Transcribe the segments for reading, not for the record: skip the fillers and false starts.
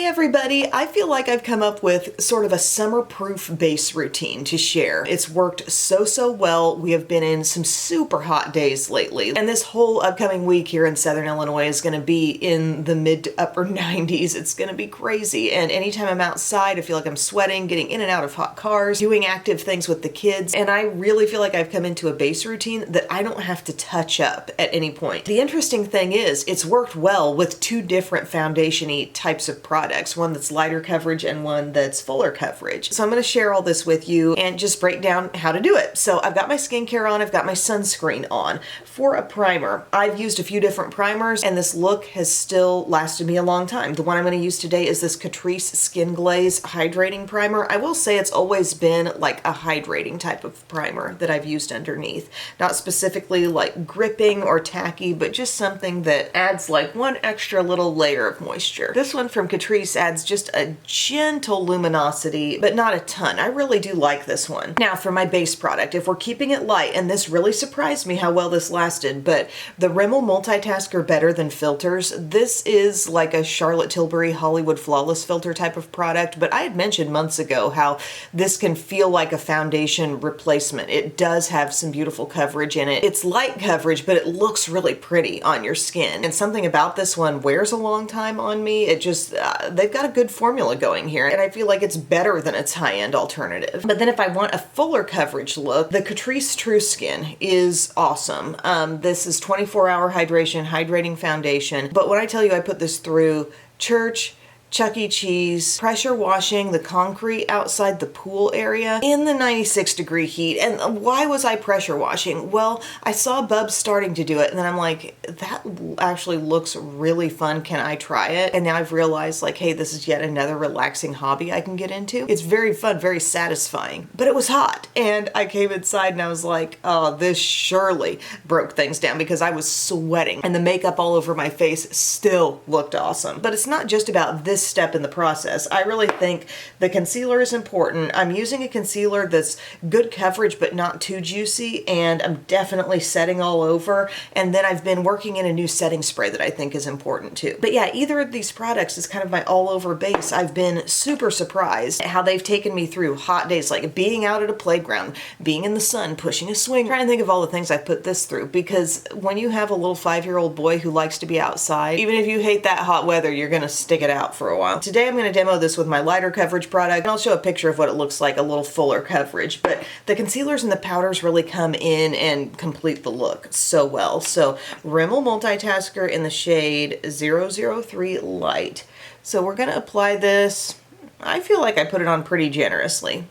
everybody, I feel like I've come up with sort of a summer-proof base routine to share. It's worked so well. We have been in some super hot days lately, and this whole upcoming week here in Southern Illinois is going to be in the mid to upper 90s. It's going to be crazy, and anytime I'm outside, I feel like I'm sweating, getting in and out of hot cars, doing active things with the kids, and I really feel like I've come into a base routine that I don't have to touch up at any point. The interesting thing is, it's worked well with two different foundation-y types of products, one that's lighter coverage and one that's fuller coverage. So I'm going to share all this with you and just break down how to do it. So I've got my skincare on, I've got my sunscreen on. For a primer, I've used a few different primers and this look has still lasted me a long time. The one I'm going to use today is this Catrice Skin Glaze Hydrating Primer. I will say it's always been like a hydrating type of primer that I've used underneath. Not specifically like gripping or tacky, but just something that adds like one extra little layer of moisture. This one from Catrice adds just a gentle luminosity, but not a ton. I really do like this one. Now for my base product, if we're keeping it light, and this really surprised me how well this lasted, but the Rimmel Multitasker Better Than Filters, this is like a Charlotte Tilbury Hollywood Flawless filter type of product, but I had mentioned months ago how this can feel like a foundation replacement. It does have some beautiful coverage in it. It's light coverage, but it looks really pretty on your skin. And something about this one wears a long time on me. It just, they've got a good formula going here, and I feel like it's better than its high-end alternative. But then if I want a fuller coverage look, the Catrice True Skin is awesome. This is 24-hour hydration, hydrating foundation. But when I tell you I put this through church, Chuck E. Cheese, pressure washing the concrete outside the pool area in the 96-degree heat. And why was I pressure washing? Well, I saw Bubs starting to do it, and then I'm like, that actually looks really fun. Can I try it? And now I've realized, like, hey, this is yet another relaxing hobby I can get into. It's very fun, very satisfying. But it was hot, and I came inside and I was like, oh, this surely broke things down because I was sweating, and the makeup all over my face still looked awesome. But it's not just about this step in the process. I really think the concealer is important. I'm using a concealer that's good coverage but not too juicy, and I'm definitely setting all over, and then I've been working in a new setting spray that I think is important too. But yeah, either of these products is kind of my all-over base. I've been super surprised at how they've taken me through hot days, like being out at a playground, being in the sun, pushing a swing. I'm trying to think of all the things I've put this through, because when you have a little 5-year-old boy who likes to be outside, even if you hate that hot weather, you're gonna stick it out for a while. Today I'm going to demo this with my lighter coverage product, and I'll show a picture of what it looks like, a little fuller coverage. But the concealers and the powders really come in and complete the look so well. So Rimmel Multitasker in the shade 003 Light. So we're going to apply this. I feel like I put it on pretty generously.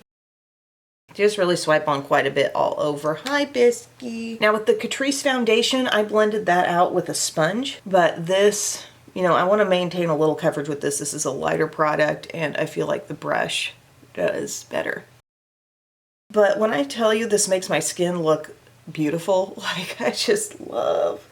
Just really swipe on quite a bit all over. Hi, Bisky. Now with the Catrice foundation, I blended that out with a sponge, but this, you know, I want to maintain a little coverage with this. This is a lighter product, and I feel like the brush does better. But when I tell you this makes my skin look beautiful, like I just love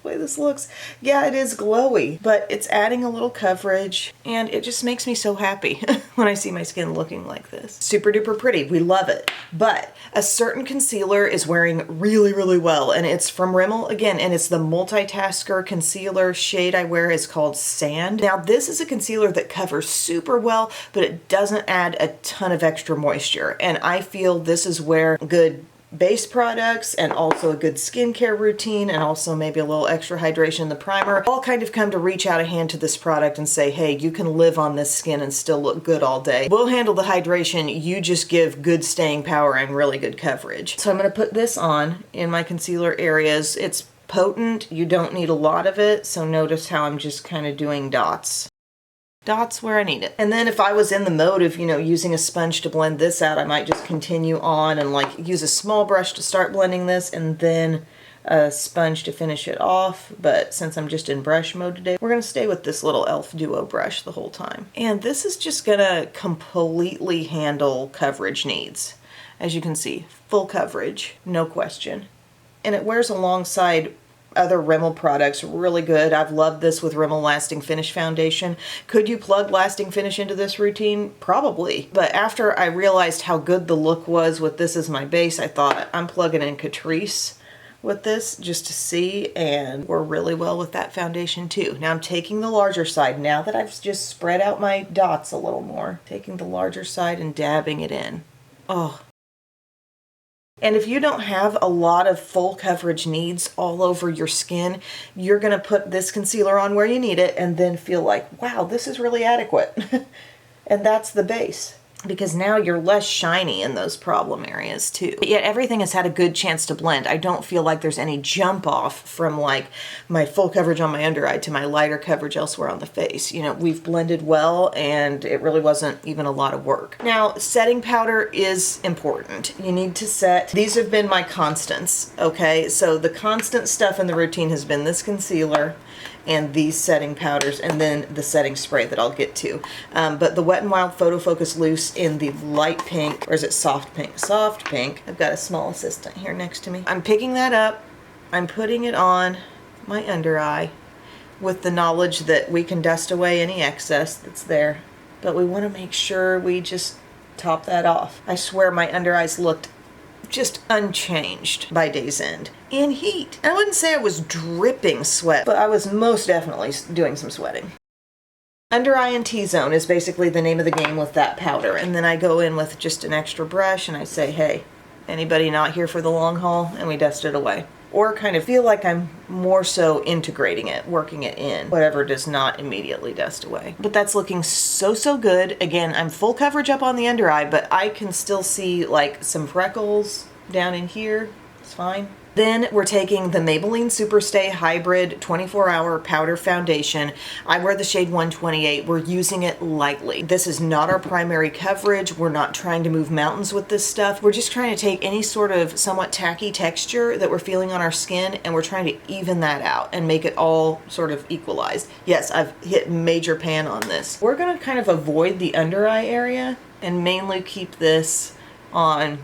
the way this looks. Yeah, it is glowy, but it's adding a little coverage, and it just makes me so happy when I see my skin looking like this. Super duper pretty. We love it. But a certain concealer is wearing really well, and it's from Rimmel again, and it's the Multitasker concealer. Shade I wear is called Sand. Now this is a concealer that covers super well, but it doesn't add a ton of extra moisture, and I feel this is where good base products and also a good skincare routine and also maybe a little extra hydration in the primer all kind of come to reach out a hand to this product and say, hey, you can live on this skin and still look good all day. We'll handle the hydration, you just give good staying power and really good coverage. So I'm going to put this on in my concealer areas. It's potent, you don't need a lot of it, so notice how I'm just kind of doing dots. Dots where I need it. And then if I was in the mode of, you know, using a sponge to blend this out, I might just continue on and like use a small brush to start blending this and then a sponge to finish it off. But since I'm just in brush mode today, we're gonna stay with this little e.l.f. Duo brush the whole time. And this is just gonna completely handle coverage needs. As you can see, full coverage, no question. And it wears alongside other Rimmel products really good. I've loved this with Rimmel Lasting Finish Foundation. Could you plug Lasting Finish into this routine? Probably. But after I realized how good the look was with this as my base, I thought, I'm plugging in Catrice. with this just to see, and we're really well with that foundation too. Now I'm taking the larger side, now that I've just spread out my dots a little more, taking the larger side and dabbing it in. Oh. And if you don't have a lot of full coverage needs all over your skin, you're gonna put this concealer on where you need it and then feel like, wow, this is really adequate. And that's the base. Because now you're less shiny in those problem areas too. But yet everything has had a good chance to blend. I don't feel like there's any jump off from like my full coverage on my under eye to my lighter coverage elsewhere on the face. You know, we've blended well and it really wasn't even a lot of work. Now, setting powder is important. You need to set. These have been my constants, okay? So the constant stuff in the routine has been this concealer and these setting powders, and then the setting spray that I'll get to. But the Wet n Wild Photo Focus Loose in the light pink, or is it soft pink? Soft pink. I've got a small assistant here next to me. I'm picking that up, I'm putting it on my under eye with the knowledge that we can dust away any excess that's there, but we want to make sure we just top that off. I swear my under eyes looked just unchanged by day's end in heat. I wouldn't say I was dripping sweat, but I was most definitely doing some sweating. Under eye and T-zone is basically the name of the game with that powder. And then I go in with just an extra brush and I say, hey, anybody not here for the long haul? And we dust it away. Or kind of feel like I'm more so integrating it, working it in, whatever does not immediately dust away. But that's looking so, so good. Again, I'm full coverage up on the under eye, but I can still see like some freckles down in here. It's fine. Then we're taking the Maybelline Superstay Hybrid 24-Hour Powder Foundation. I wear the shade 128. We're using it lightly. This is not our primary coverage. We're not trying to move mountains with this stuff. We're just trying to take any sort of somewhat tacky texture that we're feeling on our skin, and we're trying to even that out and make it all sort of equalized. Yes, I've hit major pan on this. We're gonna kind of avoid the under eye area and mainly keep this on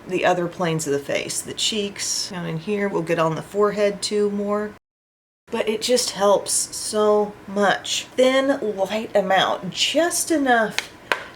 the other planes of the face, the cheeks, down in here. We'll get on the forehead too more. But it just helps so much. Thin, light amount, just enough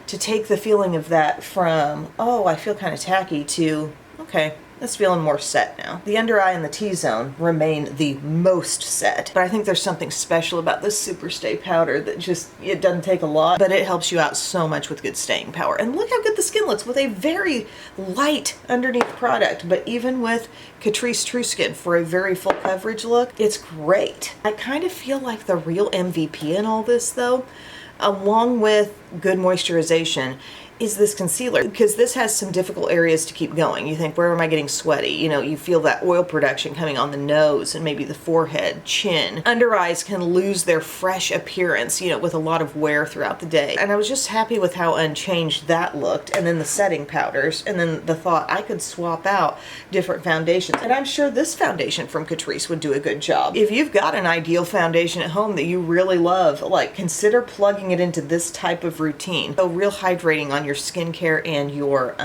to take the feeling of that from, oh, I feel kind of tacky, to, okay, that's feeling more set now. The under eye and the T-zone remain the most set, but I think there's something special about this Superstay powder that just, it doesn't take a lot, but it helps you out so much with good staying power. And look how good the skin looks with a very light underneath product, but even with Catrice True Skin for a very full coverage look, it's great. I kind of feel like the real MVP in all this though, along with good moisturization, is this concealer, because this has some difficult areas to keep going. You think, where am I getting sweaty? You know, you feel that oil production coming on the nose and maybe the forehead, chin. Under eyes can lose their fresh appearance, you know, with a lot of wear throughout the day. And I was just happy with how unchanged that looked. And then the setting powders, and then the thought I could swap out different foundations. And I'm sure this foundation from Catrice would do a good job. If you've got an ideal foundation at home that you really love, like, consider plugging it into this type of routine. So real hydrating on your skincare and your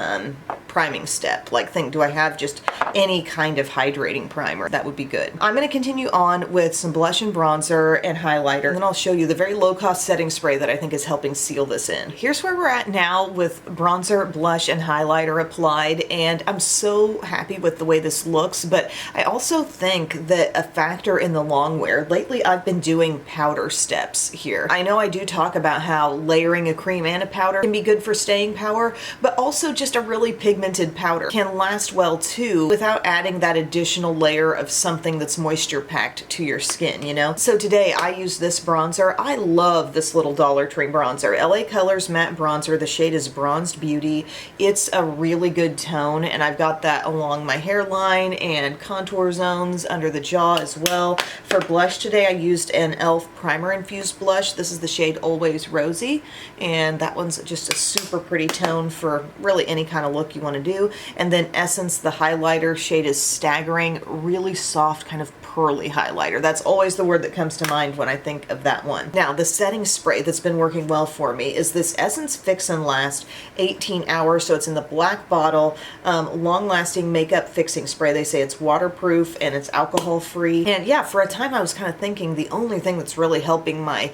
priming step. Like, think, do I have just any kind of hydrating primer? That would be good. I'm going to continue on with some blush and bronzer and highlighter, and then I'll show you the very low-cost setting spray that I think is helping seal this in. Here's where we're at now with bronzer, blush, and highlighter applied, and I'm so happy with the way this looks, but I also think that a factor in the long wear, lately I've been doing powder steps here. I know I do talk about how layering a cream and a powder can be good for staying power, but also just a really pigmented powder can last well too without adding that additional layer of something that's moisture packed to your skin, you know? So today I use this bronzer. I love this little Dollar Tree bronzer. LA Colors Matte Bronzer. The shade is Bronzed Beauty. It's a really good tone, and I've got that along my hairline and contour zones under the jaw as well. For blush today, I used an e.l.f. primer infused blush. This is the shade Always Rosy, and that one's just a super pretty tone for really any kind of look you want to do. And then Essence, the highlighter, shade is Staggering, really soft, kind of pearly highlighter. That's always the word that comes to mind when I think of that one. Now, the setting spray that's been working well for me is this Essence Fix and Last 18 Hours. So it's in the black bottle, long-lasting makeup fixing spray. They say it's waterproof and it's alcohol-free. And yeah, for a time I was kind of thinking the only thing that's really helping my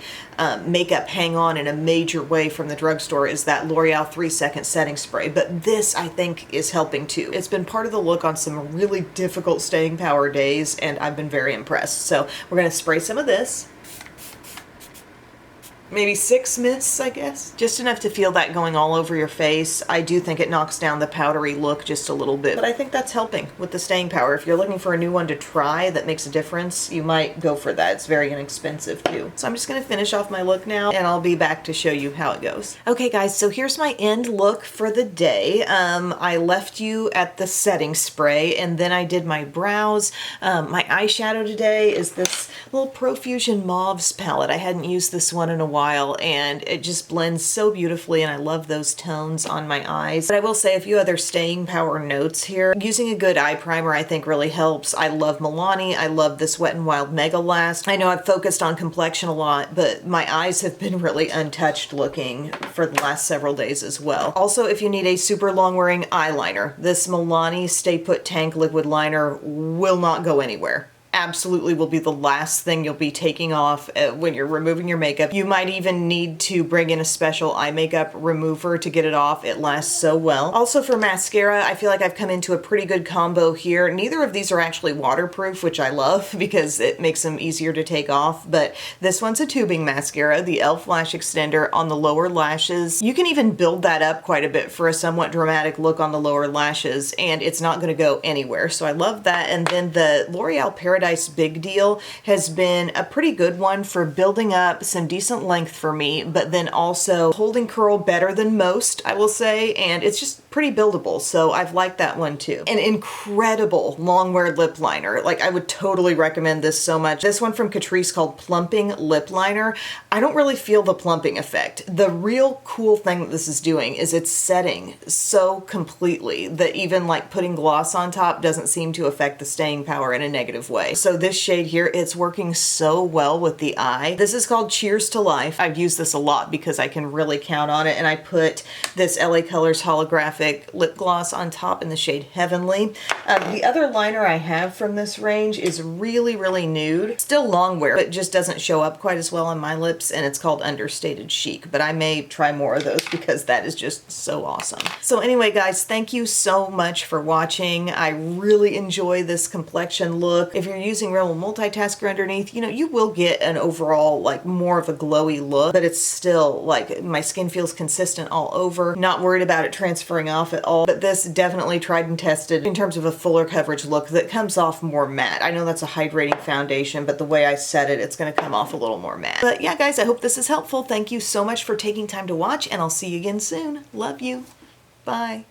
makeup hang on in a major way from the drugstore is that L'Oreal L'Oreal 3-second setting spray, but this I think is helping too. It's been part of the look on some really difficult staying power days, and I've been very impressed. So we're gonna spray some of this. Maybe 6 mists, I guess. Just enough to feel that going all over your face. I do think it knocks down the powdery look just a little bit, but I think that's helping with the staying power. If you're looking for a new one to try that makes a difference, you might go for that. It's very inexpensive too. So I'm just gonna finish off my look now, and I'll be back to show you how it goes. Okay guys, so here's my end look for the day. I left you at the setting spray, and then I did my brows. My eyeshadow today is this little Profusion Mauves palette. I hadn't used this one in a while, and it just blends so beautifully, and I love those tones on my eyes. But I will say a few other staying power notes here. Using a good eye primer I think really helps. I love Milani. I love this Wet n Wild Mega Last. I know I've focused on complexion a lot, but my eyes have been really untouched looking for the last several days as well. Also, if you need a super long wearing eyeliner, this Milani Stay Put Tank Liquid Liner will not go anywhere. Absolutely will be the last thing you'll be taking off when you're removing your makeup. You might even need to bring in a special eye makeup remover to get it off. It lasts so well. Also for mascara, I feel like I've come into a pretty good combo here. Neither of these are actually waterproof, which I love because it makes them easier to take off, but this one's a tubing mascara, the e.l.f. Lash Extender on the lower lashes. You can even build that up quite a bit for a somewhat dramatic look on the lower lashes, and it's not gonna go anywhere, so I love that. And then the L'Oreal Paradise Big Deal has been a pretty good one for building up some decent length for me, but then also holding curl better than most, I will say, and it's just pretty buildable, so I've liked that one too. An incredible long wear lip liner. Like, I would totally recommend this so much. This one from Catrice called Plumping Lip Liner. I don't really feel the plumping effect. The real cool thing that this is doing is it's setting so completely that even like putting gloss on top doesn't seem to affect the staying power in a negative way. So this shade here, it's working so well with the eye. This is called Cheers to Life. I've used this a lot because I can really count on it, and I put this LA Colors holographic lip gloss on top in the shade Heavenly. The other liner I have from this range is really, really nude. Still long wear, but just doesn't show up quite as well on my lips, and it's called Understated Chic, but I may try more of those because that is just so awesome. So anyway, guys, thank you so much for watching. I really enjoy this complexion look. If you're using real multitasker underneath, you know, you will get an overall like more of a glowy look, but it's still like my skin feels consistent all over. Not worried about it transferring off at all, but this definitely tried and tested in terms of a fuller coverage look that comes off more matte. I know that's a hydrating foundation, but the way I set it, it's going to come off a little more matte. But yeah, guys, I hope this is helpful. Thank you so much for taking time to watch, and I'll see you again soon. Love you. Bye.